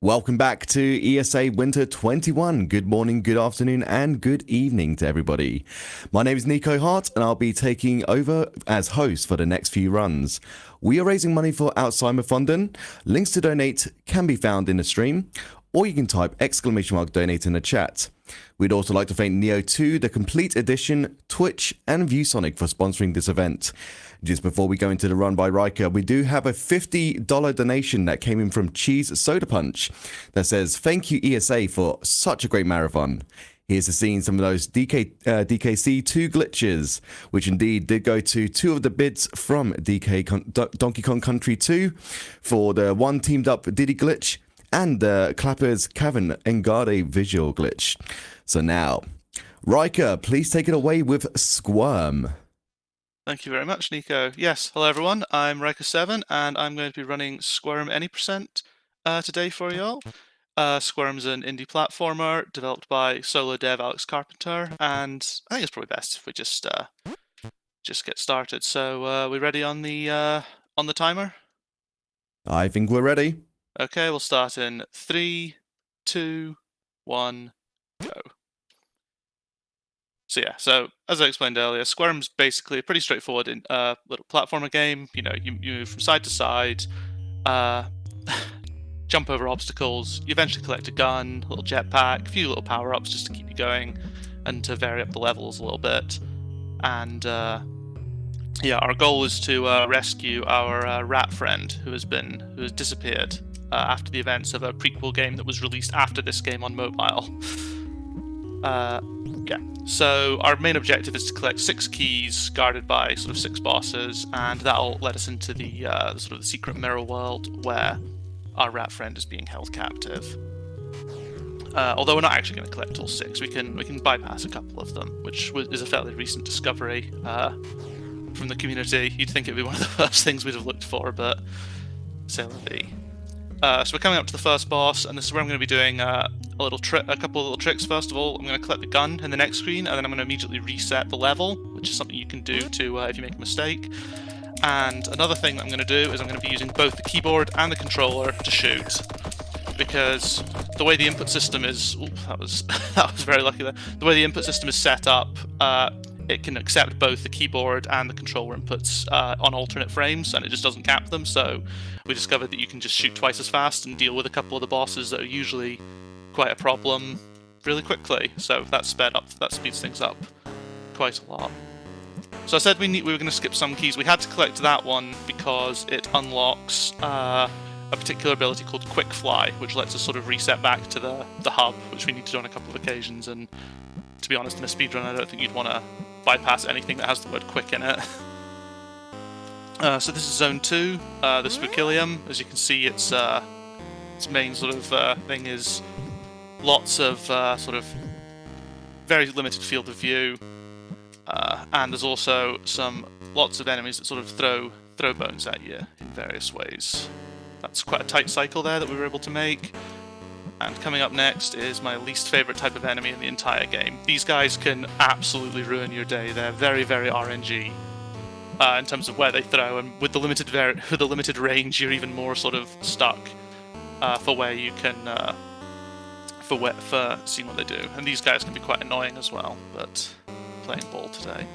Welcome back to ESA Winter 21. Good morning, good afternoon, and good evening to everybody. My name is Nico Hart, and I'll be taking over as host for the next few runs. We are raising money for Alzheimer funding. Links to donate can be found in the stream, or you can type !donate in the chat. We'd also like to thank Neo2, the Complete Edition, Twitch, and ViewSonic for sponsoring this event. Just before we go into the run by Reicha, we do have a $50 donation that came in from Cheese Soda Punch that says, "Thank you ESA for such a great marathon. Here's to seeing some of those DKC2 glitches, which indeed did go to two of the bids from Donkey Kong Country 2 for the one teamed up Diddy glitch and the Clapper's Cavern Engade visual glitch." So now, Reicha, please take it away with Squirm. Thank you very much, Nico. Yes, hello everyone, I'm Reicha7, and I'm going to be running Squirm Any Percent today for you all. Squirm's an indie platformer developed by solo dev Alex Carpenter, and I think it's probably best if we just get started. So, we ready on the timer? I think we're ready. Okay, we'll start in 3, 2, 1, go. So yeah, so as I explained earlier, Squirm's basically a pretty straightforward little platformer game. You know, you move from side to side, jump over obstacles, you eventually collect a gun, a little jetpack, a few little power-ups just to keep you going and to vary up the levels a little bit. And yeah, our goal is to rescue our rat friend who has disappeared after the events of a prequel game that was released after this game on mobile. Yeah, so our main objective is to collect 6 keys guarded by sort of 6 bosses, and that'll let us into the sort of the secret mirror world where our rat friend is being held captive. Although we're not actually going to collect all 6, we can bypass a couple of them, which is a fairly recent discovery from the community. You'd think it'd be one of the first things we'd have looked for, but c'est la vie. So we're coming up to the first boss, and this is where I'm going to be doing a couple of little tricks. First of all, I'm going to collect the gun in the next screen, and then I'm going to immediately reset the level, which is something you can do to if you make a mistake. And another thing that I'm going to do is I'm going to be using both the keyboard and the controller to shoot, because the way the input system is, that was very lucky there. The way the input system is set up, it can accept both the keyboard and the controller inputs on alternate frames, and it just doesn't cap them. So we discovered that you can just shoot twice as fast and deal with a couple of the bosses that are usually quite a problem really quickly. So that speeds things up quite a lot. So I said we were going to skip some keys. We had to collect that one because it unlocks a particular ability called Quick Fly, which lets us sort of reset back to the hub, which we need to do on a couple of occasions. And to be honest, in a speedrun, I don't think you'd want to bypass anything that has the word quick in it. So this is Zone 2, the Spacillium. As you can see, its main sort of thing is lots of sort of very limited field of view, and there's also lots of enemies that sort of throw bones at you in various ways. That's quite a tight cycle there that we were able to make. And coming up next is my least favourite type of enemy in the entire game. These guys can absolutely ruin your day. They're very, very RNG in terms of where they throw, and with the limited range, you're even more sort of stuck for where you can for seeing what they do. And these guys can be quite annoying as well, but playing ball today.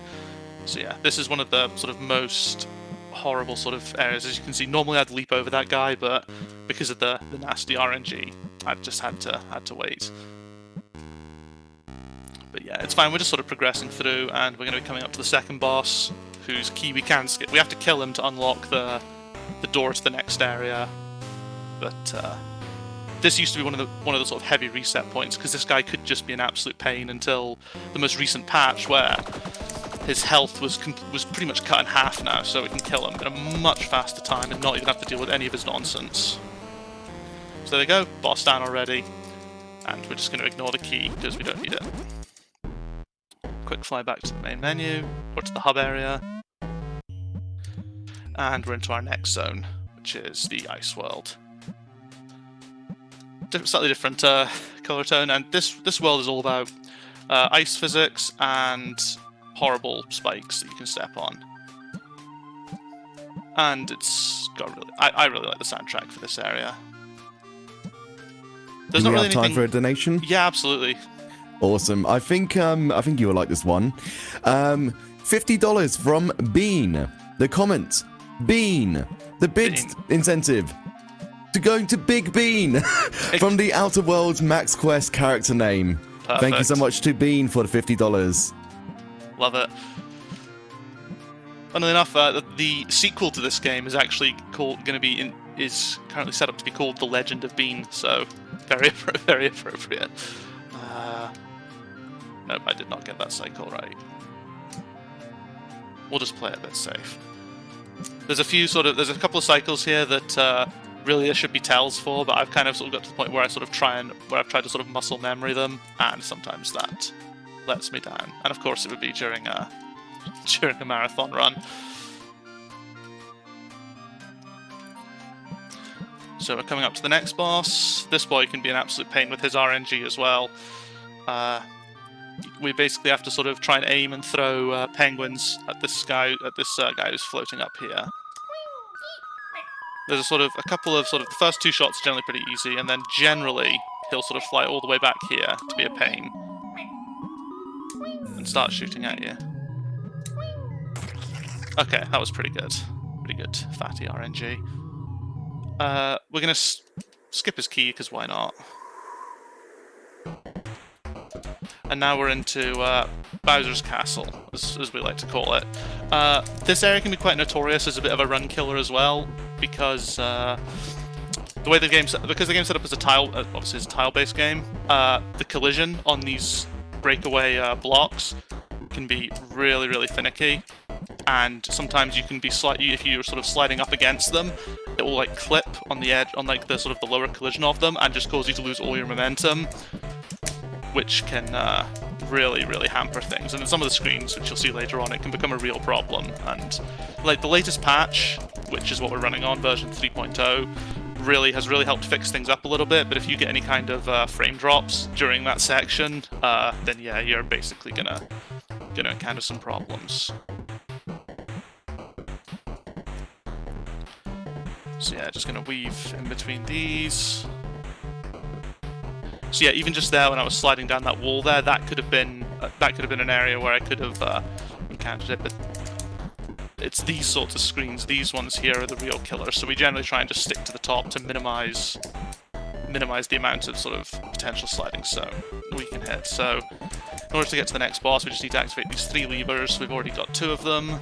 So yeah, this is one of the sort of most horrible sort of areas. As you can see, normally I'd leap over that guy, but because of the nasty RNG, I've just had to wait. But yeah, it's fine. We're just sort of progressing through, and we're going to be coming up to the second boss, whose key we can skip. We have to kill him to unlock the door to the next area. But this used to be one of the sort of heavy reset points, because this guy could just be an absolute pain until the most recent patch, where his health was pretty much cut in half now, so we can kill him in a much faster time and not even have to deal with any of his nonsense. So there we go, boss down already, and we're just going to ignore the key because we don't need it. Quick fly back to the main menu, or to the hub area, and we're into our next zone, which is the ice world. Slightly different colour tone, and this world is all about ice physics and horrible spikes that you can step on. And it's got I really like the soundtrack for this area. There's Do not we really have time anything... for a donation? Yeah, absolutely. Awesome. I think you will like this one. $50 from Bean. The comment, Bean. The bid Bean. incentive to going to Big Bean from the Outer Worlds Max Quest character name. Perfect. Thank you so much to Bean for the $50. Love it. Funnily enough, the sequel to this game is actually is currently set up to be called The Legend of Bean, so very appropriate. Nope, I did not get that cycle right. We'll just play it a bit safe. There's a couple of cycles here that really there should be tells for, but I've kind of sort of got to the point where I've tried to sort of muscle memory them, and sometimes that lets me down. And of course, it would be during a marathon run. So we're coming up to the next boss. This boy can be an absolute pain with his RNG as well. We basically have to sort of try and aim and throw penguins at this guy who's floating up here. There's a couple of the first two shots are generally pretty easy, and then generally he'll sort of fly all the way back here to be a pain and start shooting at you. Okay, that was pretty good. Pretty good, fatty RNG. We're gonna skip his key, because why not? And now we're into Bowser's Castle, as we like to call it. This area can be quite notorious as a bit of a run killer as well, because the game's set up as a tile, obviously it's a tile-based game. The collision on these breakaway blocks can be really finicky, and sometimes you can be if you're sort of sliding up against them, it will like clip on the edge, on like the sort of the lower collision of them, and just cause you to lose all your momentum, which can really hamper things. And in some of the screens, which you'll see later on, it can become a real problem. And like the latest patch, which is what we're running on, version 3.0, has really helped fix things up a little bit. But if you get any kind of frame drops during that section, then yeah, you're basically gonna encounter some problems. So yeah, just gonna weave in between these. So yeah, even just there when I was sliding down that wall there, that could have been an area where I could have encountered it. But it's these sorts of screens, these ones here, are the real killers. So we generally try and just stick to the top to minimize the amount of sort of potential sliding so we can hit. So in order to get to the next boss, we just need to activate these 3 levers. We've already got 2 of them.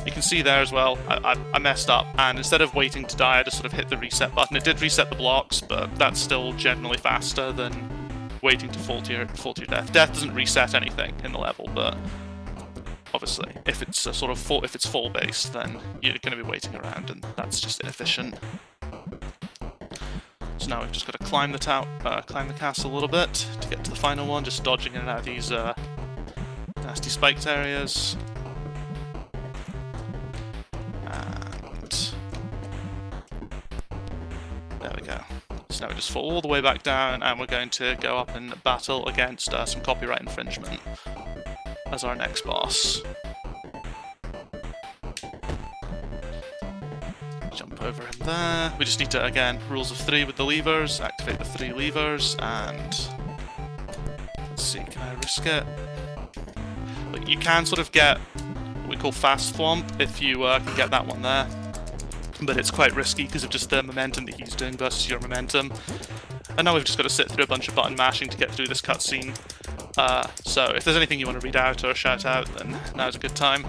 You can see there as well, I messed up, and instead of waiting to die, I just sort of hit the reset button. It did reset the blocks, but that's still generally faster than waiting to fall to your death. Death doesn't reset anything in the level, but obviously, if it's full based, then you're going to be waiting around, and that's just inefficient. So now we've just got to climb the castle a little bit to get to the final one, just dodging in and out of these nasty spiked areas. There we go. So now we just fall all the way back down, and we're going to go up and battle against some copyright infringement as our next boss. Jump over him there. We just need to, again, rules of 3 with the levers, activate the 3 levers, and let's see, can I risk it? Look, you can sort of get what we call fast thwomp if you can get that one there. But it's quite risky because of just the momentum that he's doing versus your momentum. And now we've just got to sit through a bunch of button mashing to get through this cutscene. So if there's anything you want to read out or shout out, then now's a good time.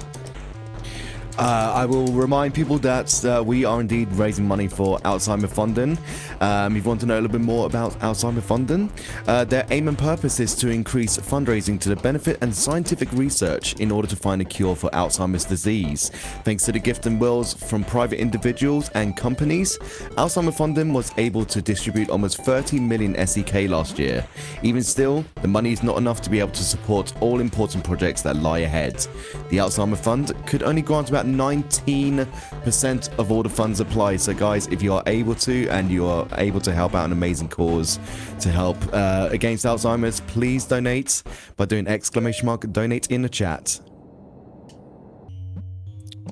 I will remind people that we are indeed raising money for Alzheimer Funding. If you want to know a little bit more about Alzheimer Funding, their aim and purpose is to increase fundraising to the benefit and scientific research in order to find a cure for Alzheimer's disease. Thanks to the gift and wills from private individuals and companies, Alzheimer Funding was able to distribute almost 30 million SEK last year. Even still, the money is not enough to be able to support all important projects that lie ahead. The Alzheimer Fund could only grant about 19% of all the funds applied. So guys, if you are able to, and you are able to help out an amazing cause to help against Alzheimer's, please donate by doing !donate in the chat.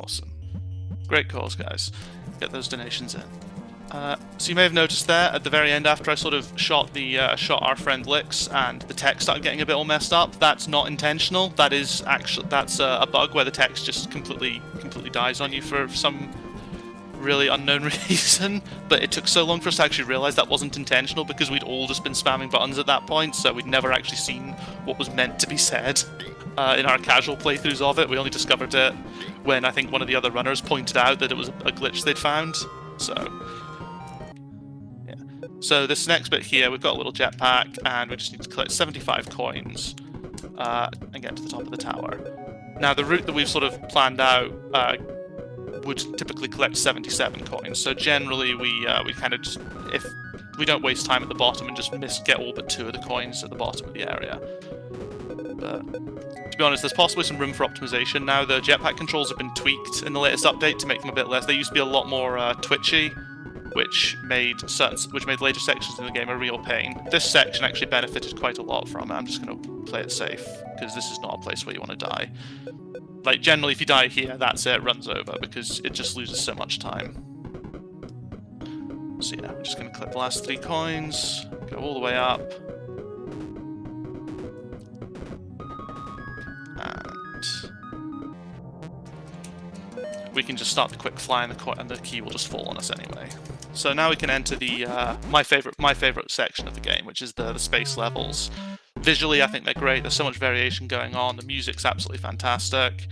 Awesome. Great cause, guys. Get those donations in. So you may have noticed there at the very end, after I sort of shot our friend Lix, and the text started getting a bit all messed up. That's not intentional. That's a bug where the text just completely dies on you for some really unknown reason. But it took so long for us to actually realize that wasn't intentional, because we'd all just been spamming buttons at that point, so we'd never actually seen what was meant to be said in our casual playthroughs of it. We only discovered it when I think one of the other runners pointed out that it was a glitch they'd found. So this next bit here, we've got a little jetpack, and we just need to collect 75 coins and get to the top of the tower. Now, the route that we've sort of planned out would typically collect 77 coins. So generally, we kind of just, if we don't waste time at the bottom and just get all but 2 of the coins at the bottom of the area. But to be honest, there's possibly some room for optimization now. The jetpack controls have been tweaked in the latest update to make them a bit less. They used to be a lot more twitchy, which made later sections in the game a real pain. This section actually benefited quite a lot from it. I'm just going to play it safe, because this is not a place where you want to die. Like, generally, if you die here, that's it, runs over, because it just loses so much time. So yeah, we're just going to collect the last 3 coins, go all the way up. And we can just start the quick fly, and the key will just fall on us anyway. So now we can enter the my favorite section of the game, which is the space levels. Visually, I think they're great. There's so much variation going on. The music's absolutely fantastic,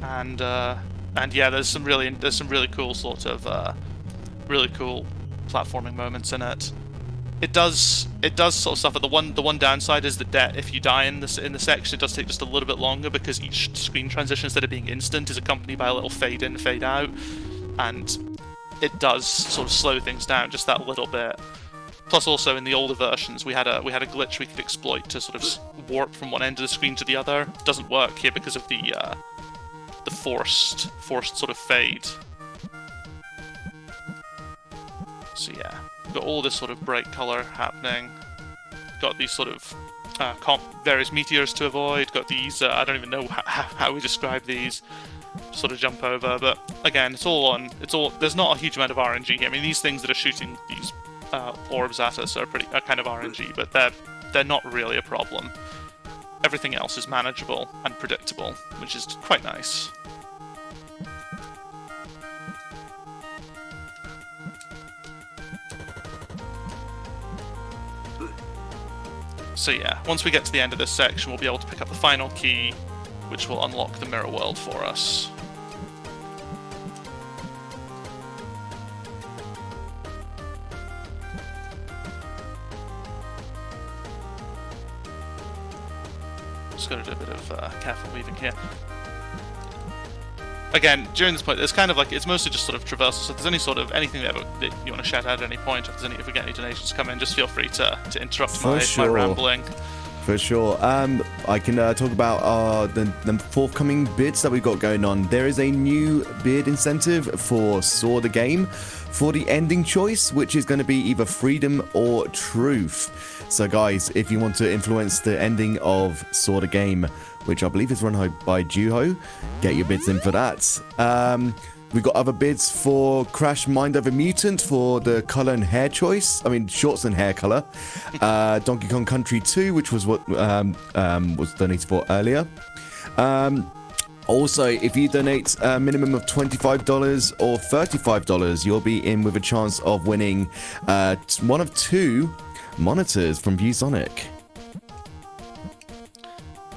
and yeah, there's some really cool sort of really cool platforming moments in it. It does sort of suffer. The one downside is that if you die in the section, it does take just a little bit longer, because each screen transition, instead of being instant, is accompanied by a little fade in, fade out, and it does sort of slow things down just that little bit. Plus, also in the older versions, we had a glitch we could exploit to sort of warp from one end of the screen to the other. It doesn't work here because of the forced sort of fade. So yeah, got all this sort of bright color happening. Got these sort of various meteors to avoid. Got these, I don't even know how we describe these. Sort of jump over, but again, there's not a huge amount of RNG here. I mean, these things that are shooting these orbs at us are kind of RNG, but they're not really a problem. Everything else is manageable and predictable, which is quite nice. So yeah, once we get to the end of this section, we'll be able to pick up the final key, which will unlock the mirror world for us. Just got to do a bit of careful weaving here. Again, during this point, it's kind of like, it's mostly just sort of traversal, so if there's any sort of anything that you want to shout out at any point, if we get any donations come in, just feel free to interrupt my rambling. For sure. I can talk about the forthcoming bids that we've got going on. There is a new bid incentive for Saw the Game for the ending choice, which is going to be either freedom or truth. So guys, if you want to influence the ending of Saw the Game, which I believe is run by Juho, get your bids in for that. We've got other bids for Crash Mind Over Mutant for the color and hair choice. I mean, shorts and hair color. Donkey Kong Country 2, which was what was donated for earlier. Also, if you donate a minimum of $25 or $35, you'll be in with a chance of winning one of 2 monitors from ViewSonic.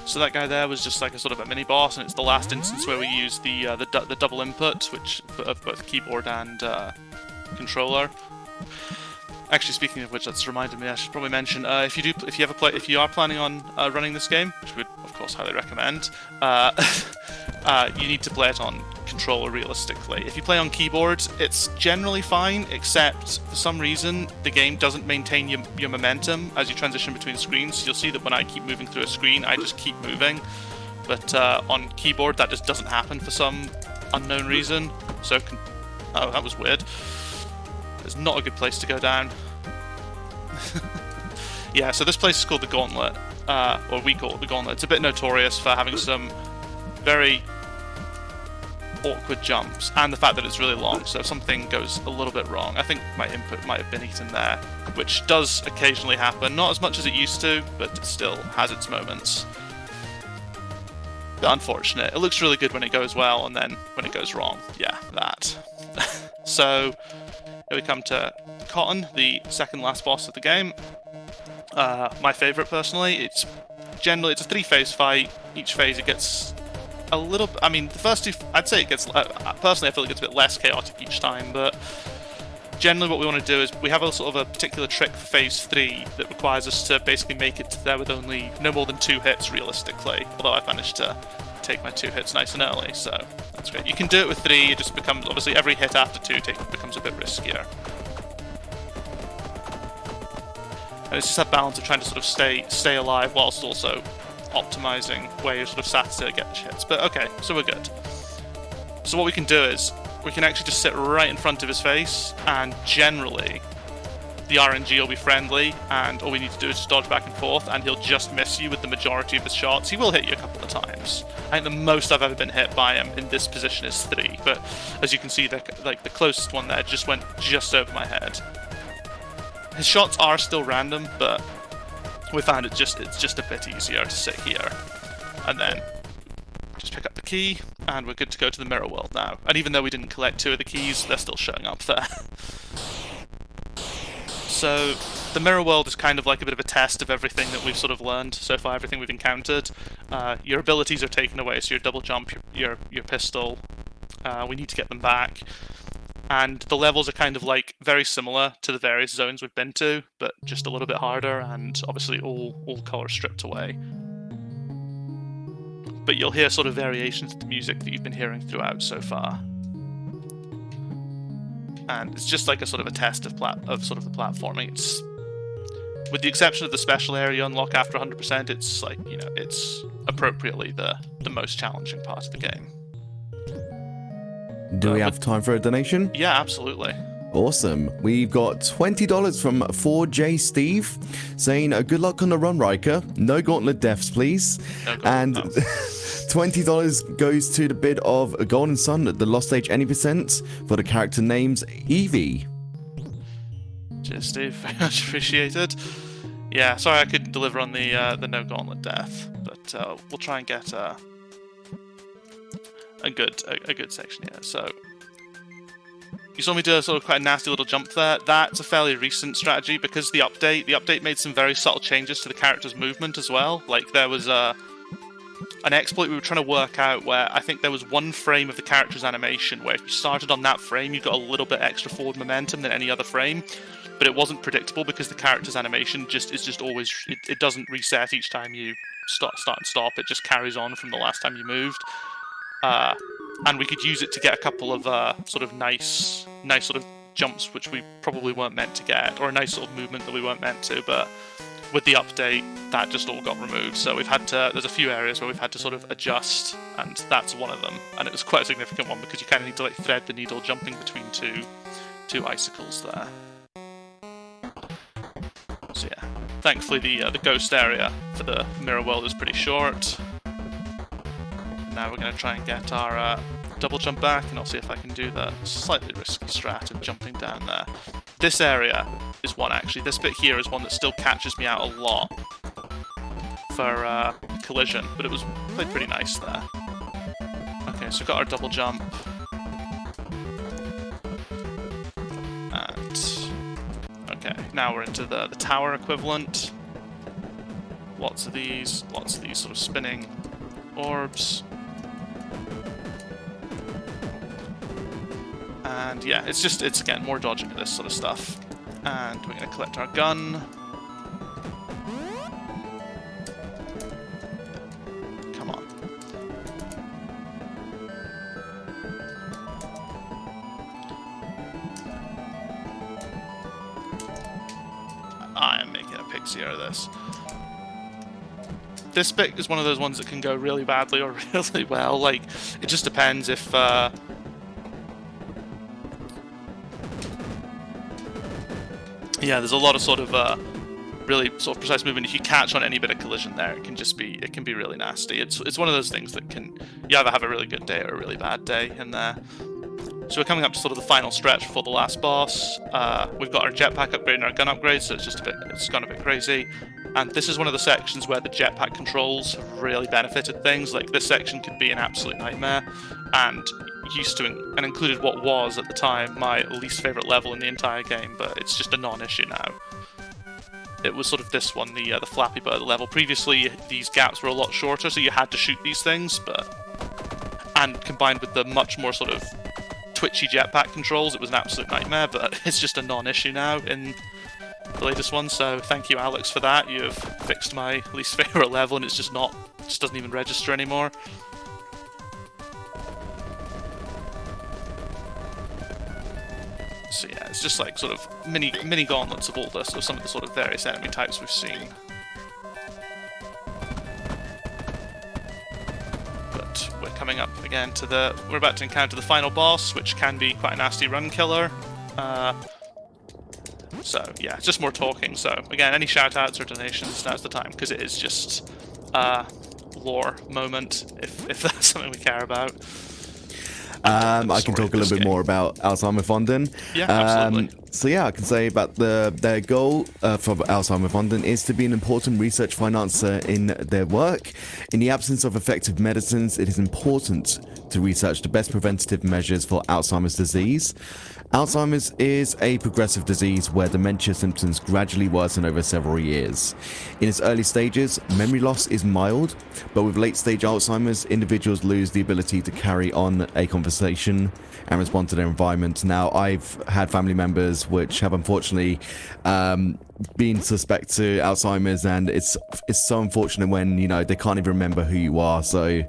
So that guy there was just like a sort of a mini boss, and it's the last instance where we use the double input, which of both keyboard and controller. Actually, speaking of which, that's reminded me, I should probably mention if you are planning on running this game, which we would of course highly recommend, you need to play it on controller realistically. If you play on keyboard, it's generally fine, except for some reason the game doesn't maintain your momentum as you transition between screens. You'll see that when I keep moving through a screen, I just keep moving, but on keyboard that just doesn't happen for some unknown reason. So, oh, that was weird. It's not a good place to go down. Yeah, so this place is called the Gauntlet, or we call it the Gauntlet. It's a bit notorious for having some very awkward jumps, and the fact that it's really long, so if something goes a little bit wrong, I think my input might have been eaten there, which does occasionally happen, not as much as it used to, but it still has its moments. Unfortunate. It looks really good when it goes well, and then when it goes wrong, yeah, that. So, here we come to Cotton, the second last boss of the game. My favourite, personally. It's a 3-phase fight. Each phase it gets a little... I mean, the first two, I'd say it gets... personally, I feel it gets a bit less chaotic each time, but generally what we want to do is we have a sort of a particular trick for phase 3 that requires us to basically make it there with only no more than 2 hits realistically, although I've managed to take my 2 hits nice and early, so that's great. You can do it with 3, it just becomes, obviously every hit after 2 becomes a bit riskier. And it's just that balance of trying to sort of stay alive whilst also optimizing where you're sort of sat to get the hits. But okay, so we're good. So what we can do is we can actually just sit right in front of his face, and generally the RNG will be friendly, and all we need to do is just dodge back and forth, and he'll just miss you with the majority of his shots. He will hit you a couple of times. I think the most I've ever been hit by him in this position is 3, but as you can see, the closest one there just went just over my head. His shots are still random, but we found it's just a bit easier to sit here, and then just pick up the key, and we're good to go to the mirror world now. And even though we didn't collect 2 of the keys, they're still showing up there. So the mirror world is kind of like a bit of a test of everything that we've sort of learned so far, everything we've encountered. Your abilities are taken away, so your double jump, your pistol, we need to get them back. And the levels are kind of like very similar to the various zones we've been to, but just a little bit harder, and obviously all colour stripped away. But you'll hear sort of variations of the music that you've been hearing throughout so far. And it's just like a sort of a test of sort of the platforming. It's, with the exception of the special area unlock after 100%, it's like, you know, it's appropriately the most challenging part of the game. Do we have time for a donation? Yeah, absolutely. Awesome. We've got $20 from 4J Steve saying, good luck on the run, Riker. No gauntlet deaths, please. No gauntlet, and no. $20 goes to the bid of Golden Sun, the Lost Age Any Percent, for the character names Evie. Cheers, Steve. Very much appreciated. Yeah, sorry I couldn't deliver on the no gauntlet death, but we'll try and get a good section here. So you saw me do a sort of quite a nasty little jump there. That's a fairly recent strategy because the update made some very subtle changes to the character's movement as well. Like there was an exploit we were trying to work out where I think there was one frame of the character's animation where if you started on that frame you got a little bit extra forward momentum than any other frame, but it wasn't predictable because the character's animation is just always, it doesn't reset each time you start and stop, it just carries on from the last time you moved. And we could use it to get a couple of sort of nice sort of jumps which we probably weren't meant to get, or a nice sort of movement that we weren't meant to, but with the update that just all got removed, so we've had to, there's a few areas where we've had to sort of adjust, and that's one of them, and it was quite a significant one because you kind of need to like thread the needle jumping between two icicles there. So yeah, thankfully the ghost area for the mirror world is pretty short. Now we're going to try and get our double jump back, and I'll see if I can do the slightly risky strat of jumping down there. This area is one actually, this bit here is one that still catches me out a lot for collision, but it was played pretty nice there. Okay, so we've got our double jump. And okay, now we're into the tower equivalent. Lots of these sort of spinning orbs. And yeah, it's again more dodging of this sort of stuff. And we're going to collect our gun. Come on. I am making a pixie out of this. This bit is one of those ones that can go really badly or really well. Like, it just depends if yeah, there's a lot of sort of really sort of precise movement. If you catch on any bit of collision there, it can be really nasty. It's one of those things that you either have a really good day or a really bad day in there. So we're coming up to sort of the final stretch before the last boss. We've got our jetpack upgrade and our gun upgrade, so it's gone a bit crazy. And this is one of the sections where the jetpack controls have really benefited things. Like, this section could be an absolute nightmare, and included what was at the time my least favorite level in the entire game, but it's just a non-issue now. It was sort of this one, the Flappy Bird level. Previously, these gaps were a lot shorter, so you had to shoot these things, and combined with the much more sort of twitchy jetpack controls, it was an absolute nightmare, but it's just a non-issue now in the latest one, so thank you, Alex, for that. You've fixed my least favorite level, and it just doesn't even register anymore. So yeah, it's just like sort of mini gauntlets of all this, or some of the sort of various enemy types we've seen. But we're coming up again to we're about to encounter the final boss, which can be quite a nasty run killer. So yeah, it's just more talking. So again, any shout-outs or donations, now's the time, because it is just lore moment, if that's something we care about. I can talk a little bit more about Alzheimer Fonden. Yeah, absolutely. So yeah, I can say about their goal for Alzheimer Fonden is to be an important research financer in their work. In the absence of effective medicines, it is important to research the best preventative measures for Alzheimer's disease. Alzheimer's is a progressive disease where dementia symptoms gradually worsen over several years. In its early stages, memory loss is mild, but with late-stage Alzheimer's, individuals lose the ability to carry on a conversation and respond to their environment. Now, I've had family members which have unfortunately been suspect to Alzheimer's, and it's so unfortunate when, you know, they can't even remember who you are. So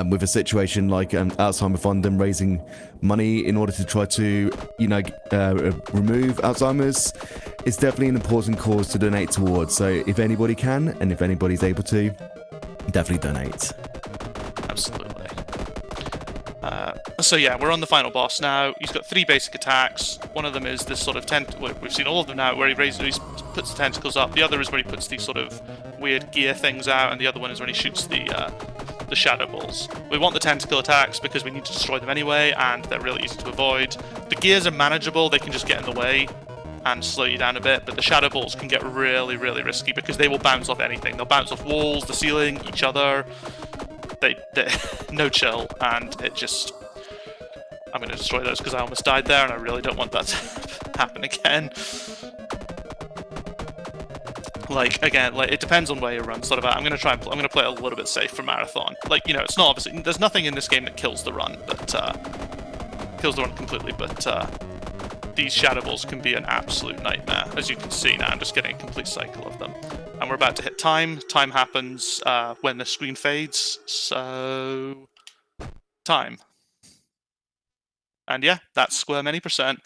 with a situation like Alzheimer Fonden raising money in order to try to, you know, remove Alzheimer's, it's definitely an important cause to donate towards. So if anybody can, and if anybody's able to, definitely donate. Absolutely. So yeah, we're on the final boss now. He's got 3 basic attacks. One of them is this sort of we've seen all of them now, where he puts the tentacles up. The other is where he puts these sort of weird gear things out, and the other one is when he shoots the shadow balls. We want the tentacle attacks because we need to destroy them anyway, and they're really easy to avoid. The gears are manageable; they can just get in the way and slow you down a bit, but the shadow balls can get really, really risky because they will bounce off anything. They'll bounce off walls, the ceiling, each other. They no chill, and it just... I'm going to destroy those because I almost died there, and I really don't want that to happen again. Like, again, like, it depends on where you run, sort of. I'm going to play a little bit safe for Marathon. Like, you know, it's not obviously... There's nothing in this game that kills the run, but... kills the run completely, but, these shadow balls can be an absolute nightmare. As you can see now, I'm just getting a complete cycle of them. And we're about to hit time. Time happens when the screen fades, so... Time. And yeah, that's Squirm any percent.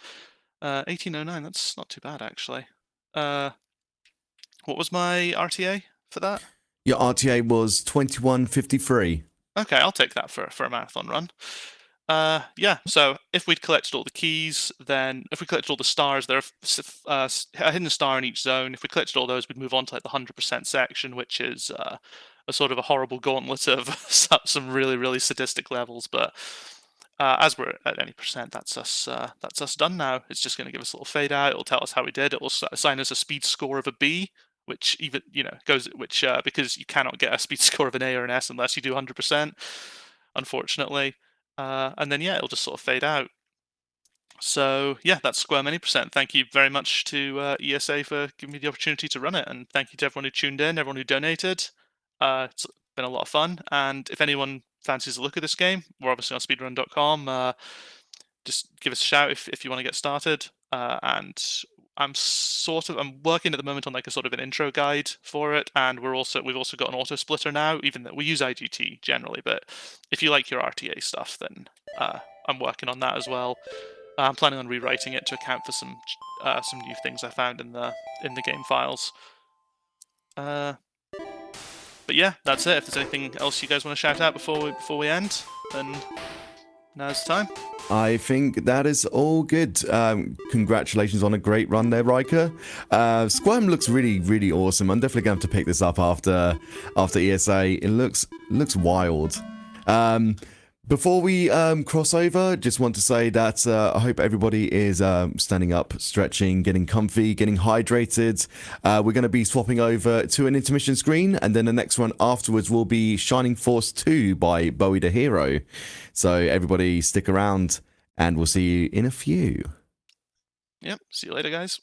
1809, that's not too bad, actually. What was my RTA for that? Your RTA was 21:53. Okay, I'll take that for a marathon run. Yeah, so if we'd collected all the keys, then if we collected all the stars, there are a hidden star in each zone. If we collected all those, we'd move on to like the 100% section, which is a sort of a horrible gauntlet of some really, really sadistic levels. But as we're at any percent, that's us done now. It's just going to give us a little fade out. It'll tell us how we did. It will assign us a speed score of a B, which even because you cannot get a speed score of an A or an S unless you do 100%, unfortunately. And then, yeah, it'll just sort of fade out. So, yeah, that's Squirm any percent. Thank you very much to ESA for giving me the opportunity to run it. And thank you to everyone who tuned in, everyone who donated. It's been a lot of fun. And if anyone fancies a look at this game, we're obviously on speedrun.com. Just give us a shout if you want to get started. And I'm working at the moment on like a sort of an intro guide for it, and we've also got an auto splitter now. Even though we use IGT generally, but if you like your RTA stuff, then I'm working on that as well. I'm planning on rewriting it to account for some new things I found in the game files. But yeah, that's it. If there's anything else you guys want to shout out before we end, then Now's the time. I think that is all good. Congratulations on a great run there, Reicha. Squirm looks really, really awesome. I'm definitely going to have to pick this up after ESA. It looks wild. Before we cross over, just want to say that I hope everybody is standing up, stretching, getting comfy, getting hydrated. We're going to be swapping over to an intermission screen, and then the next one afterwards will be Shining Force 2 by Bowie the Hero. So everybody stick around, and we'll see you in a few. Yep. See you later, guys.